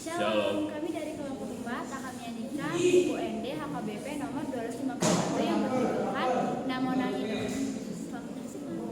Shalom, kami dari kelompok 4 akan menyanyikan buku ND HKBP nomor 251 yang berjudulkan Namona Hidup. Selamat menyaksikan.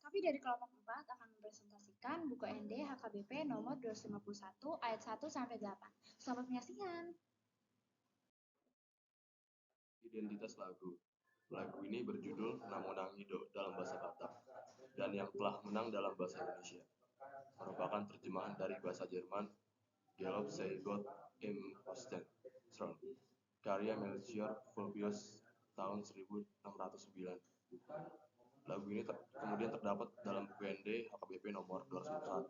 Kami dari kelompok 4 akan mempresentasikan buku ND HKBP nomor 251 ayat 1 sampai 8. Selamat menyaksikan. Identitas lagu. Lagu ini berjudul Namona Hidup dalam bahasa Batak dan yang telah menang dalam bahasa Indonesia. Merupakan terjemahan dari bahasa Jerman Gelob sei Gott im Osten Throne, karya Melchior Fulvius tahun 1609. Lagu ini kemudian terdapat dalam buku ND HKBP nomor 201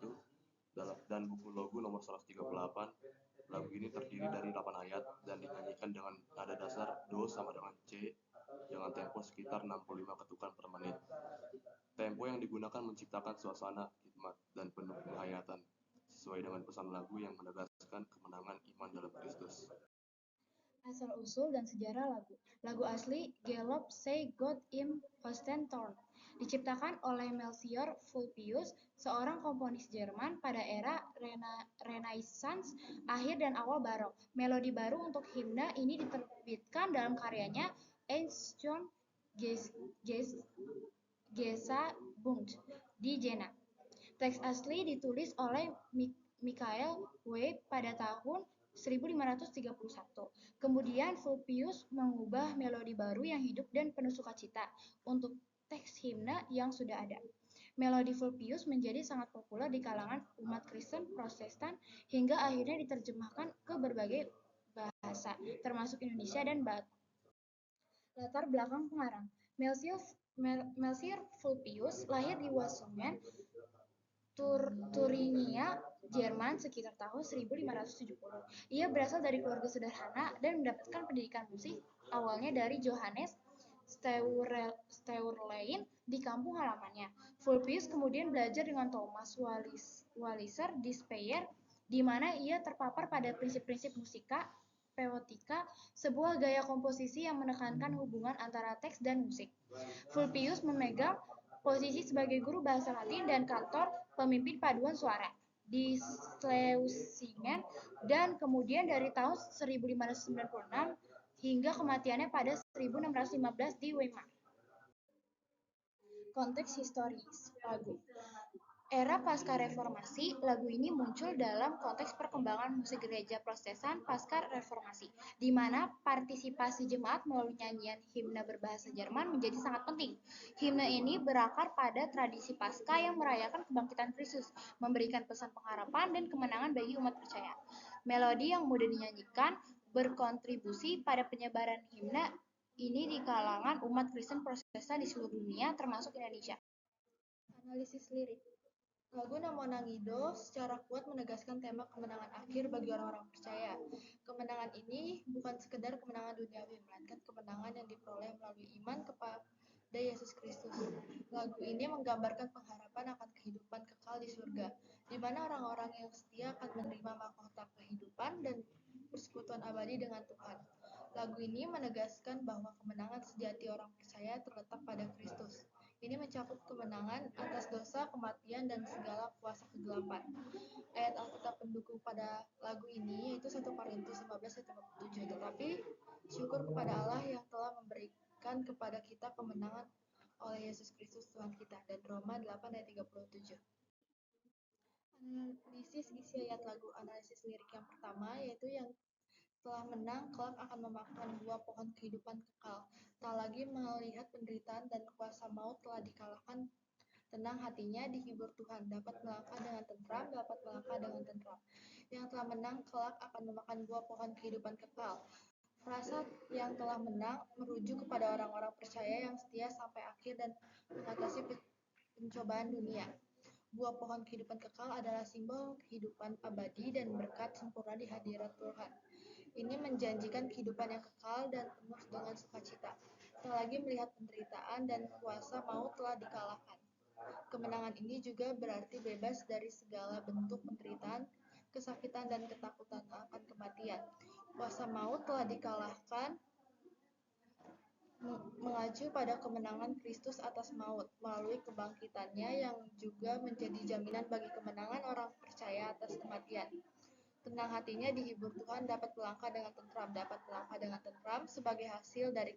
dan buku logo nomor 138. Lagu ini terdiri dari 8 ayat dan dinyanyikan 65 ketukan per menit. Tempo yang digunakan menciptakan suasana hikmat dan penuh penghayatan, sesuai dengan pesan lagu yang menegaskan kemenangan iman dalam Kristus. Asal-usul dan sejarah lagu. Lagu asli Galop Say God im Hostentorn diciptakan oleh Melchior Vulpius, seorang komponis Jerman pada era Renaissance akhir dan awal Barok. Melodi baru untuk himne ini diterbitkan dalam karyanya Einstürm Gesabung di Jena. Teks asli ditulis oleh Michael Weib pada tahun 1531. Kemudian Vulpius mengubah melodi baru yang hidup dan penuh sukacita untuk teks himne yang sudah ada. Melodi Vulpius menjadi sangat populer di kalangan umat Kristen Protestan hingga akhirnya diterjemahkan ke berbagai bahasa, termasuk Indonesia dan Batak. Latar belakang pengarang. Melchior Vulpius lahir di Wasungen, Thuringia, Jerman sekitar tahun 1570. Ia berasal dari keluarga sederhana dan mendapatkan pendidikan musik awalnya dari Johannes Steurlein di kampung halamannya. Vulpius kemudian belajar dengan Thomas Walliser di Speyer, di mana ia terpapar pada prinsip-prinsip musika poetika, sebuah gaya komposisi yang menekankan hubungan antara teks dan musik. Vulpius memegang posisi sebagai guru bahasa Latin dan kantor pemimpin paduan suara di Schlesingen, dan kemudian dari tahun 1596 hingga kematiannya pada 1615 di Weimar. Konteks historis lagu. Era pasca reformasi, lagu ini muncul dalam konteks perkembangan musik gereja Protestan pasca reformasi, di mana partisipasi jemaat melalui nyanyian himne berbahasa Jerman menjadi sangat penting. Himne ini berakar pada tradisi Paskah yang merayakan kebangkitan Kristus, memberikan pesan pengharapan dan kemenangan bagi umat percaya. Melodi yang mudah dinyanyikan berkontribusi pada penyebaran himne ini di kalangan umat Kristen Protestan di seluruh dunia, termasuk Indonesia. Analisis lirik. Lagu Namo Nangido secara kuat menegaskan tema kemenangan akhir bagi orang-orang percaya. Kemenangan ini bukan sekedar kemenangan duniawi, melainkan kemenangan yang diperoleh melalui iman kepada Yesus Kristus. Lagu ini menggambarkan pengharapan akan kehidupan kekal di surga, di mana orang-orang yang setia akan menerima mahkota kehidupan dan persekutuan abadi dengan Tuhan. Lagu ini menegaskan bahwa kemenangan sejati orang percaya terletak pada Kristus. Ini mencakup kemenangan atas dosa, kematian, dan segala kuasa kegelapan. Ayat Alkitab pendukung pada lagu ini yaitu 1 Korintus 15 ayat 57. Tetapi syukur kepada Allah yang telah memberikan kepada kita kemenangan oleh Yesus Kristus Tuhan kita, dan Roma 8 ayat 37. Analisis isi ayat lagu. Analisis lirik yang pertama yaitu yang telah menang kelak akan memakan buah pohon kehidupan kekal. Tak lagi melihat penderitaan dan kuasa maut telah dikalahkan. Tenang hatinya, dihibur Tuhan, dapat melangkah dengan tentram, dapat melangkah dengan tentram. Yang telah menang kelak akan memakan buah pohon kehidupan kekal. Frasa yang telah menang merujuk kepada orang-orang percaya yang setia sampai akhir dan mengatasi pencobaan dunia. Buah pohon kehidupan kekal adalah simbol kehidupan abadi dan berkat sempurna di hadirat Tuhan. Ini menjanjikan kehidupan yang kekal dan penuh dengan sukacita. Tak lagi melihat penderitaan dan kuasa maut telah dikalahkan. Kemenangan ini juga berarti bebas dari segala bentuk penderitaan, kesakitan, dan ketakutan akan kematian. Kuasa maut telah dikalahkan mengacu pada kemenangan Kristus atas maut melalui kebangkitannya yang juga menjadi jaminan bagi kemenangan orang percaya atas kematian. Tenang hatinya, dihibur Tuhan, dapat melangkah dengan tentram, sebagai hasil dari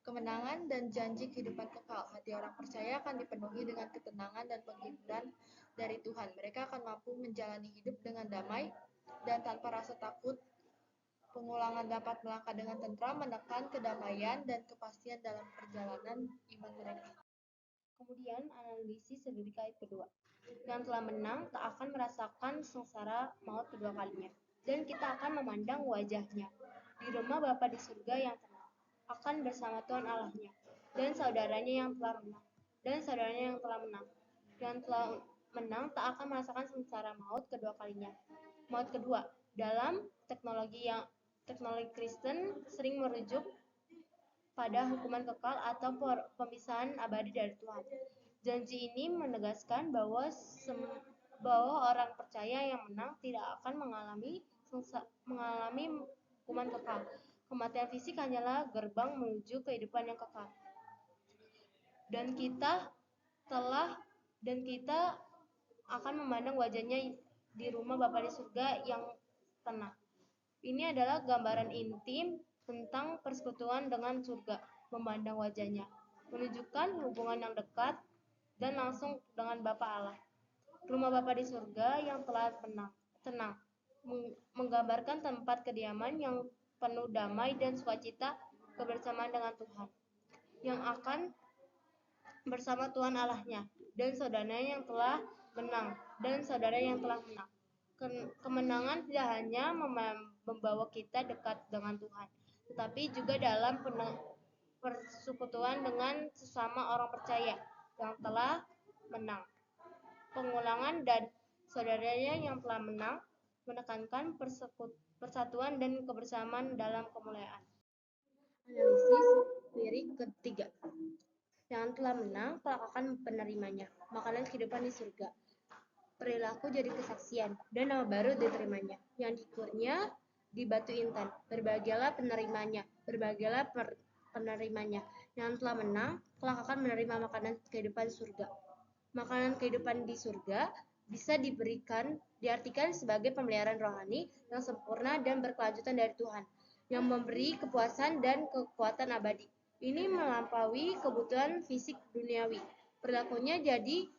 kemenangan dan janji kehidupan kekal. Hati orang percaya akan dipenuhi dengan ketenangan dan penghiburan dari Tuhan. Mereka akan mampu menjalani hidup dengan damai dan tanpa rasa takut. Pengulangan dapat melangkah dengan tentram, menekan kedamaian dan kepastian dalam perjalanan iman mereka. Kemudian analisis lirik ayat kedua. Yang telah menang tak akan merasakan sengsara maut kedua kalinya, dan kita akan memandang wajahnya di rumah Bapa di surga yang tenang, akan bersama Tuhan Allahnya dan saudaranya yang telah menang. Yang telah menang tak akan merasakan sengsara maut kedua kalinya. Maut kedua dalam teknologi Kristen sering merujuk pada hukuman kekal atau pemisahan abadi dari Tuhan. Janji ini menegaskan bahwa orang percaya yang menang tidak akan mengalami hukuman kekal. Kematian fisik hanyalah gerbang menuju kehidupan yang kekal. Dan kita akan memandang wajahnya di rumah Bapa di surga yang tenang. Ini adalah gambaran intim tentang persekutuan dengan surga, memandang wajahnya, menunjukkan hubungan yang dekat dan langsung dengan Bapa Allah. Rumah Bapa di surga yang telah tenang, menggambarkan tempat kediaman yang penuh damai dan sukacita kebersamaan dengan Tuhan, yang akan bersama Tuhan Allahnya dan saudaranya yang telah menang. Kemenangan tidak hanya membawa kita dekat dengan Tuhan, tetapi juga dalam persekutuan dengan sesama orang percaya yang telah menang. Pengulangan dan saudaranya yang telah menang menekankan persatuan dan kebersamaan dalam kemuliaan. Analisis lirik ketiga. Yang telah menang kelak akan menerimanya, makanan kehidupan di surga. Perilaku jadi kesaksian, dan nama baru diterimanya. Yang dikurnya di batu intan, berbahagialah penerimanya, penerimanya. Yang telah menang kelak akan menerima makanan kehidupan surga. Makanan kehidupan di surga bisa diartikan sebagai pemeliharaan rohani yang sempurna dan berkelanjutan dari Tuhan, yang memberi kepuasan dan kekuatan abadi. Ini melampaui kebutuhan fisik duniawi. Perilakunya jadi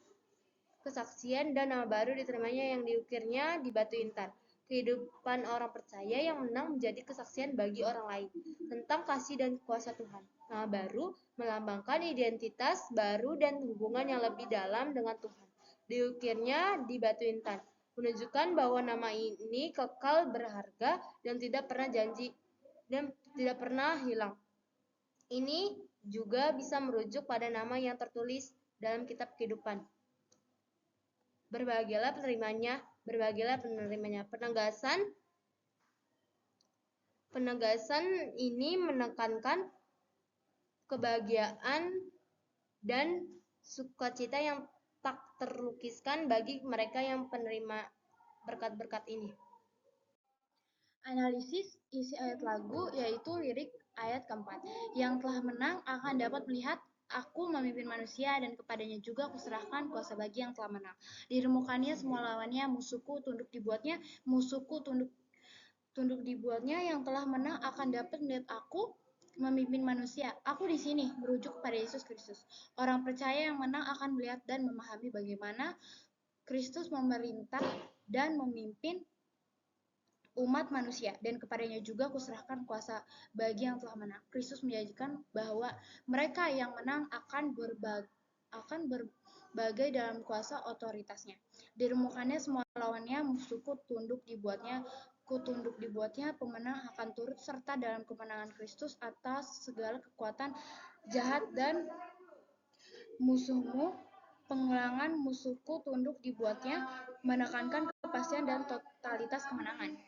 kesaksian dan nama baru diterimanya yang diukirnya di batu intan. Kehidupan orang percaya yang menang menjadi kesaksian bagi orang lain tentang kasih dan kuasa Tuhan. Nama baru melambangkan identitas baru dan hubungan yang lebih dalam dengan Tuhan. Diukirnya di batu intan, menunjukkan bahwa nama ini kekal berharga dan tidak pernah hilang. Ini juga bisa merujuk pada nama yang tertulis dalam kitab kehidupan. Berbahagialah penerimanya. Penegasan ini menekankan kebahagiaan dan sukacita yang tak terlukiskan bagi mereka yang penerima berkat-berkat ini. Analisis isi ayat lagu, yaitu lirik ayat keempat. Yang telah menang akan dapat melihat aku memimpin manusia, dan kepadanya juga kuserahkan kuasa bagi yang telah menang. Diremukkannya semua lawannya, musuhku tunduk dibuatnya, tunduk dibuatnya. Yang telah menang akan dapat melihat aku memimpin manusia. Aku di sini merujuk kepada Yesus Kristus. Orang percaya yang menang akan melihat dan memahami bagaimana Kristus memerintah dan memimpin umat manusia, dan kepadanya juga kuserahkan kuasa bagi yang telah menang. Kristus menjanjikan bahwa mereka yang menang akan berbagai dalam kuasa otoritasnya. Diremukkannya semua lawannya, musuhku tunduk dibuatnya, pemenang akan turut serta dalam kemenangan Kristus atas segala kekuatan jahat dan musuhmu. Pengulangan musuhku tunduk dibuatnya menekankan kepastian dan totalitas kemenangan.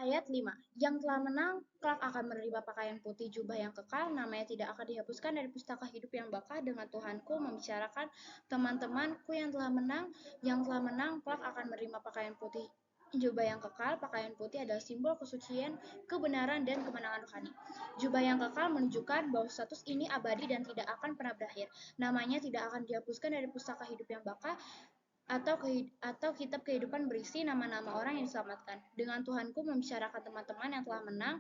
Ayat 5. Yang telah menang kelak akan menerima pakaian putih jubah yang kekal, namanya tidak akan dihapuskan dari pustaka hidup yang bakal. Dengan Tuhanku membicarakan teman-temanku yang telah menang kelak akan menerima pakaian putih jubah yang kekal. Pakaian putih adalah simbol kesucian, kebenaran, dan kemenangan rohani. Jubah yang kekal menunjukkan bahwa status ini abadi dan tidak akan pernah berakhir. Namanya tidak akan dihapuskan dari pustaka hidup yang bakal, atau kitab kehidupan berisi nama-nama orang yang diselamatkan. Dengan Tuhanku membicarakan teman-teman yang telah menang,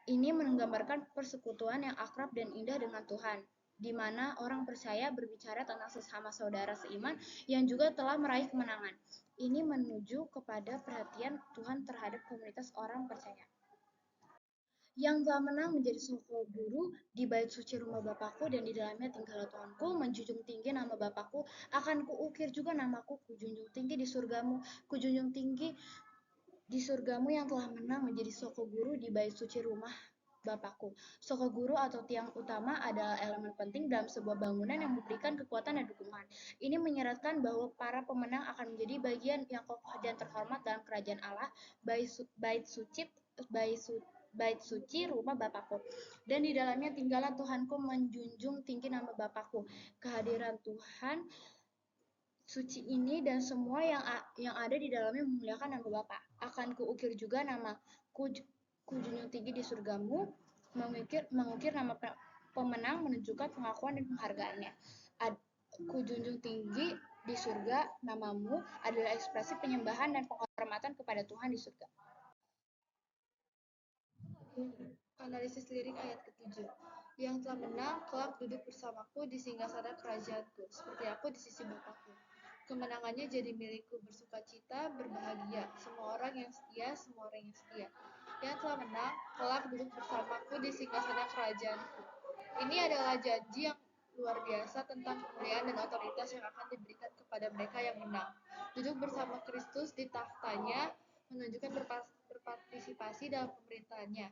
ini menggambarkan persekutuan yang akrab dan indah dengan Tuhan, di mana orang percaya berbicara tentang sesama saudara seiman yang juga telah meraih kemenangan. Ini menuju kepada perhatian Tuhan terhadap komunitas orang percaya. Yang telah menang menjadi soko guru di bait suci rumah Bapakku, dan di dalamnya tinggallah Tuhanku. Menjunjung tinggi nama Bapakku, akan kuukir juga namaku. Kujunjung tinggi di surgamu, yang telah menang menjadi soko guru di bait suci rumah Bapakku. Soko guru atau tiang utama adalah elemen penting dalam sebuah bangunan yang memberikan kekuatan dan dukungan. Ini menyeratkan bahwa para pemenang akan menjadi bagian yang kokoh dan terhormat dalam kerajaan Allah. Bait bait suci rumah Bapakku. Dan di dalamnya tinggallah Tuhanku menjunjung tinggi nama Bapakku. Kehadiran Tuhan suci ini dan semua yang ada di dalamnya memuliakan nama Bapa. Akan kuukir juga namaku kujunjung tinggi di surgamu, mengukir nama pemenang menunjukkan pengakuan dan penghargaannya. Kujunjung tinggi di surga namamu adalah ekspresi penyembahan dan penghormatan kepada Tuhan di surga. Analisis lirik ayat ke-7. Yang telah menang kelak duduk bersamaku di singgasana kerajaanku, seperti aku di sisi Bapakku. Kemenangannya jadi milikku, bersukacita, berbahagia. Semua orang yang setia, semua orang yang setia. Yang telah menang kelak duduk bersamaku di singgasana kerajaanku. Ini adalah janji yang luar biasa tentang kemuliaan dan otoritas yang akan diberikan kepada mereka yang menang. Duduk bersama Kristus di tahtanya menunjukkan berpartisipasi dalam pemerintahannya.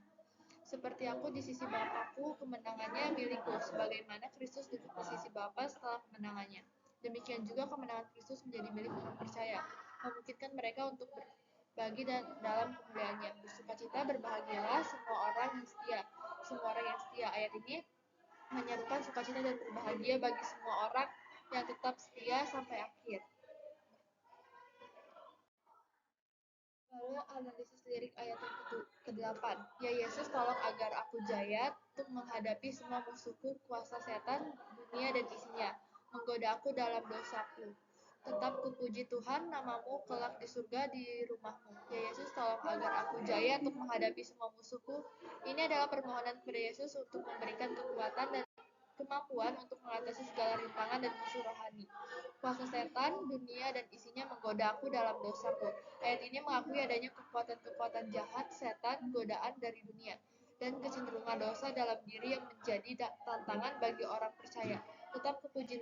Seperti aku di sisi Bapakku, kemenangannya milikku, sebagaimana Kristus duduk di sisi Bapa setelah kemenangannya. Demikian juga kemenangan Kristus menjadi milik orang percaya, memungkinkan mereka untuk berbagi dalam kemuliaannya. Bersukacita, berbahagialah semua orang yang setia. Semua orang yang setia. Ayat ini menyerukan sukacita dan berbahagia bagi semua orang yang tetap setia sampai akhir. Lalu analisis lirik ayat yang ke-8. Ya Yesus, tolong agar aku jaya untuk menghadapi semua musuhku, kuasa setan, dunia dan isinya, menggoda aku dalam dosaku. Tetap kupuji Tuhan, namamu kelak di surga di rumahmu. Ya Yesus, tolong agar aku jaya untuk menghadapi semua musuhku. Ini adalah permohonan kepada Yesus untuk memberikan kekuatan dan kemampuan untuk mengatasi segala rintangan dan musuh rohani. Kuasa setan, dunia, dan isinya menggoda aku dalam dosaku. Ayat ini mengakui adanya kekuatan-kekuatan jahat, setan, godaan dari dunia, dan kecenderungan dosa dalam diri yang menjadi tantangan bagi orang percaya. Tetap kepuji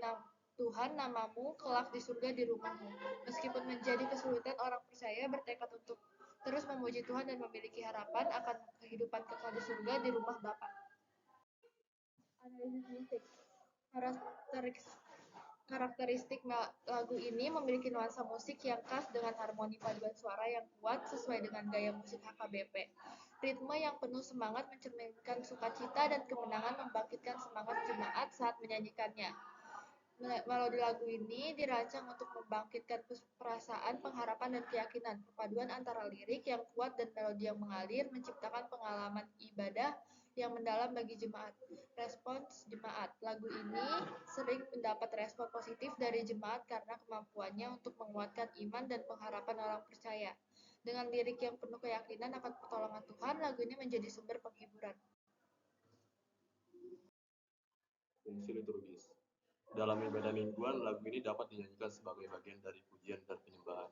Tuhan, namamu kelak di surga di rumahmu. Meskipun menjadi kesulitan, orang percaya bertekad untuk terus memuji Tuhan dan memiliki harapan akan kehidupan kekal di surga di rumah Bapa. Analisis musik. Karakteristik lagu ini memiliki nuansa musik yang khas dengan harmoni paduan suara yang kuat sesuai dengan gaya musik HKBP. Ritme yang penuh semangat mencerminkan sukacita dan kemenangan membangkitkan semangat jemaat saat menyanyikannya. Melodi lagu ini dirancang untuk membangkitkan perasaan, pengharapan, dan keyakinan. Perpaduan antara lirik yang kuat dan melodi yang mengalir menciptakan pengalaman ibadah yang mendalam bagi jemaat. Respons jemaat. Lagu ini sering mendapat respon positif dari jemaat karena kemampuannya untuk menguatkan iman dan pengharapan orang percaya. Dengan lirik yang penuh keyakinan akan pertolongan Tuhan, lagu ini menjadi sumber penghiburan. Fungsi liturgis. Dalam ibadah mingguan, lagu ini dapat dinyanyikan sebagai bagian dari pujian dan penyembahan,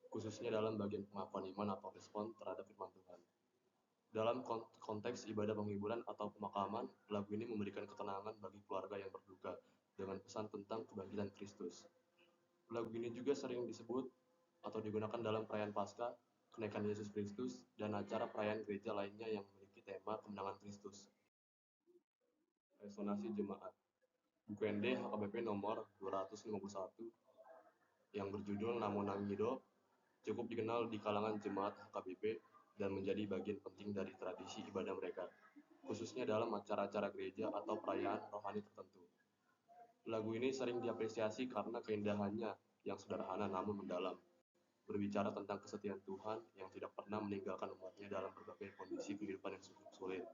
khususnya dalam bagian pengakuan iman atau respon terhadap firman Tuhan. Dalam konteks ibadah penghiburan atau pemakaman, lagu ini memberikan ketenangan bagi keluarga yang berduka dengan pesan tentang kebangkitan Kristus. Lagu ini juga sering disebut atau digunakan dalam perayaan Paskah, kenaikan Yesus Kristus, dan acara perayaan gereja lainnya yang memiliki tema kemenangan Kristus. Resonansi jemaat. Buku ND HKBP nomor 251 yang berjudul Namo Nangido cukup dikenal di kalangan jemaat HKBP dan menjadi bagian penting dari tradisi ibadah mereka, khususnya dalam acara-acara gereja atau perayaan rohani tertentu. Lagu ini sering diapresiasi karena keindahannya yang sederhana namun mendalam, berbicara tentang kesetiaan Tuhan yang tidak pernah meninggalkan umatnya dalam berbagai kondisi kehidupan yang sulit.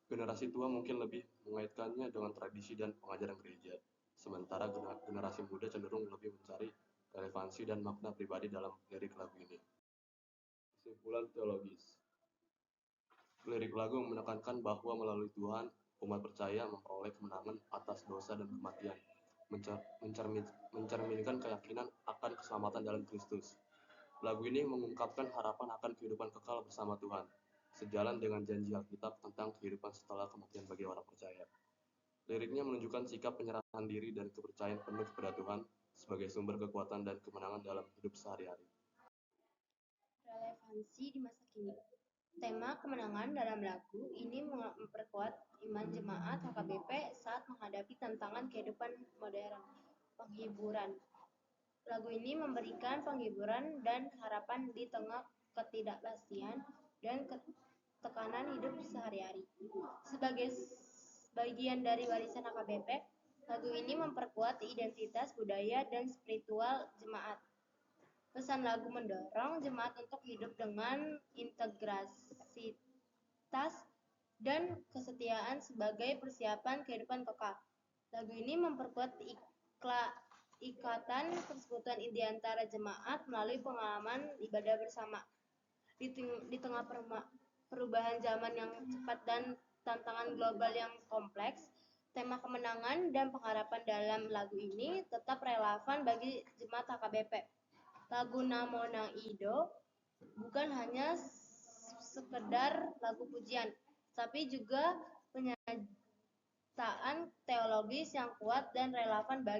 Generasi tua mungkin lebih mengaitkannya dengan tradisi dan pengajaran gereja, sementara generasi muda cenderung lebih mencari relevansi dan makna pribadi dalam lirik lagu ini. Kesimpulan teologis. Lirik lagu menekankan bahwa melalui Tuhan, umat percaya memperoleh kemenangan atas dosa dan kematian, mencerminkan keyakinan akan keselamatan dalam Kristus. Lagu ini mengungkapkan harapan akan kehidupan kekal bersama Tuhan, sejalan dengan janji Alkitab tentang kehidupan setelah kematian bagi orang percaya. Liriknya menunjukkan sikap penyerahan diri dan kepercayaan penuh kepada Tuhan sebagai sumber kekuatan dan kemenangan dalam hidup sehari-hari. Relevansi di masa kini. Tema kemenangan dalam lagu ini memperkuat iman jemaat HKBP saat menghadapi tantangan kehidupan modern. Penghiburan. Lagu ini memberikan penghiburan dan harapan di tengah ketidakpastian dan makanan hidup sehari-hari. Sebagai bagian dari warisan HKBP, lagu ini memperkuat identitas budaya dan spiritual jemaat. Pesan lagu mendorong jemaat untuk hidup dengan integritas dan kesetiaan sebagai persiapan kehidupan kekal. Lagu ini memperkuat ikatan persekutuan di antara jemaat melalui pengalaman ibadah bersama. Di tengah perubahan zaman yang cepat dan tantangan global yang kompleks, tema kemenangan dan pengharapan dalam lagu ini tetap relevan bagi jemaat HKBP. Lagu Namo Nang Ido bukan hanya sekedar lagu pujian, tapi juga penyataan teologis yang kuat dan relevan bagi